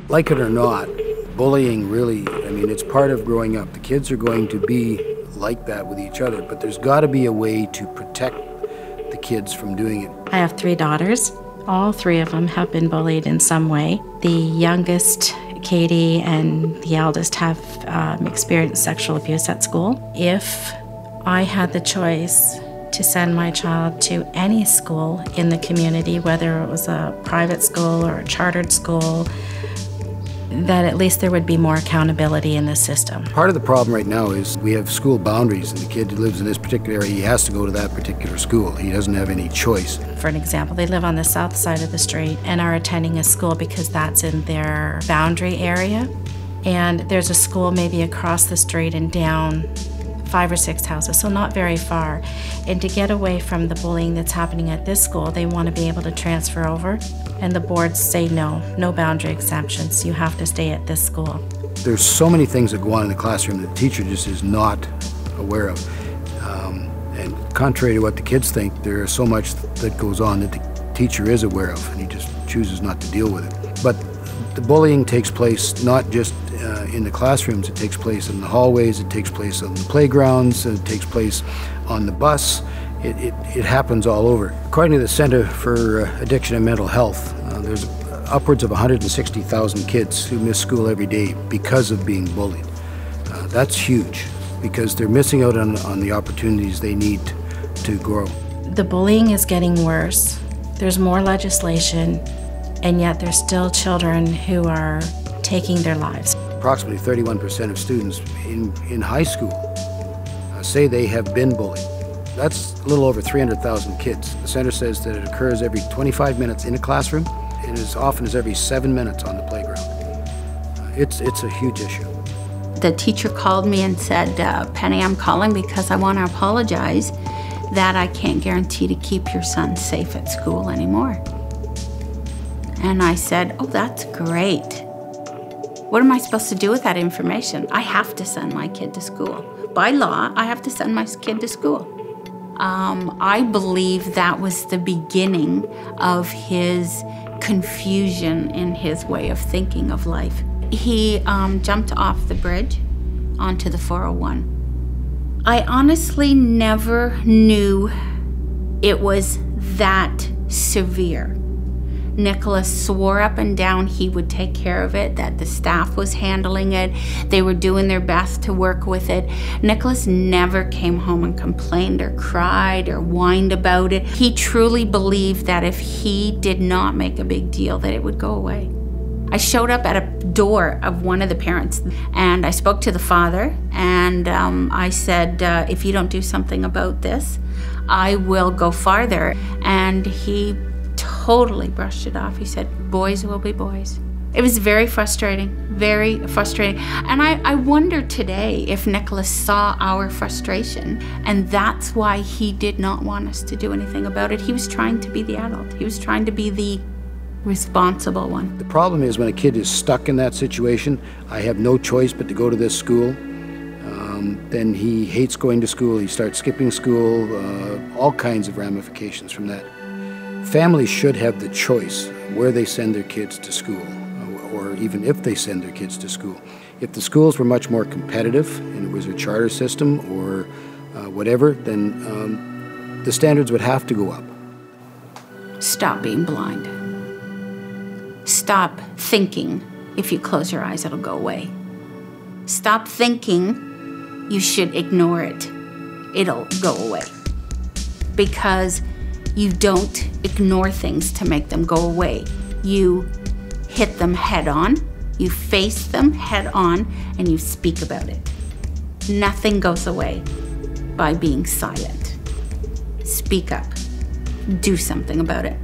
Like it or not, bullying really, I mean, it's part of growing up. The kids are going to be like that with each other, but there's got to be a way to protect the kids from doing it. I have 3 daughters. All 3 of them have been bullied in some way. The youngest, Katie, and the eldest have experienced sexual abuse at school. If I had the choice to send my child to any school in the community, whether it was a private school or a chartered school, that at least there would be more accountability in the system. Part of the problem right now is we have school boundaries, and the kid who lives in this particular area, he has to go to that particular school. He doesn't have any choice. For an example, they live on the south side of the street and are attending a school because that's in their boundary area. And there's a school maybe across the street and down 5 or 6 houses, so not very far. And to get away from the bullying that's happening at this school, they want to be able to transfer over. And the boards say no boundary exemptions. You have to stay at this school. There's so many things that go on in the classroom that the teacher just is not aware of. And contrary to what the kids think, there's so much that goes on that the teacher is aware of, and he just chooses not to deal with it. But the bullying takes place not just in the classrooms, it takes place in the hallways, it takes place on the playgrounds, it takes place on the bus. It happens all over. According to the Center for Addiction and Mental Health, there's upwards of 160,000 kids who miss school every day because of being bullied. That's huge, because they're missing out on the opportunities they need to grow. The bullying is getting worse. There's more legislation, and yet there's still children who are taking their lives. Approximately 31% of students in high school say they have been bullied. That's a little over 300,000 kids. The center says that it occurs every 25 minutes in a classroom and as often as every 7 minutes on the playground. It's a huge issue. The teacher called me and said, Penny, I'm calling because I want to apologize that I can't guarantee to keep your son safe at school anymore. And I said, oh, that's great. What am I supposed to do with that information? I have to send my kid to school. By law, I have to send my kid to school. I believe that was the beginning of his confusion in his way of thinking of life. He jumped off the bridge onto the 401. I honestly never knew it was that severe. Nicholas swore up and down he would take care of it, that the staff was handling it, they were doing their best to work with it. Nicholas never came home and complained or cried or whined about it. He truly believed that if he did not make a big deal, that it would go away. I showed up at a door of one of the parents and I spoke to the father and I said, if you don't do something about this, I will go farther. And he totally brushed it off. He said, boys will be boys. It was very frustrating, very frustrating. And I wonder today if Nicholas saw our frustration and that's why he did not want us to do anything about it. He was trying to be the adult. He was trying to be the responsible one. The problem is when a kid is stuck in that situation, I have no choice but to go to this school. Then he hates going to school, he starts skipping school, all kinds of ramifications from that. Families should have the choice where they send their kids to school, or even if they send their kids to school. If the schools were much more competitive and it was a charter system or whatever, then the standards would have to go up. Stop being blind. Stop thinking if you close your eyes it'll go away. Stop thinking you should ignore it. It'll go away. Because you don't ignore things to make them go away. You hit them head on, you face them head on, and you speak about it. Nothing goes away by being silent. Speak up. Do something about it.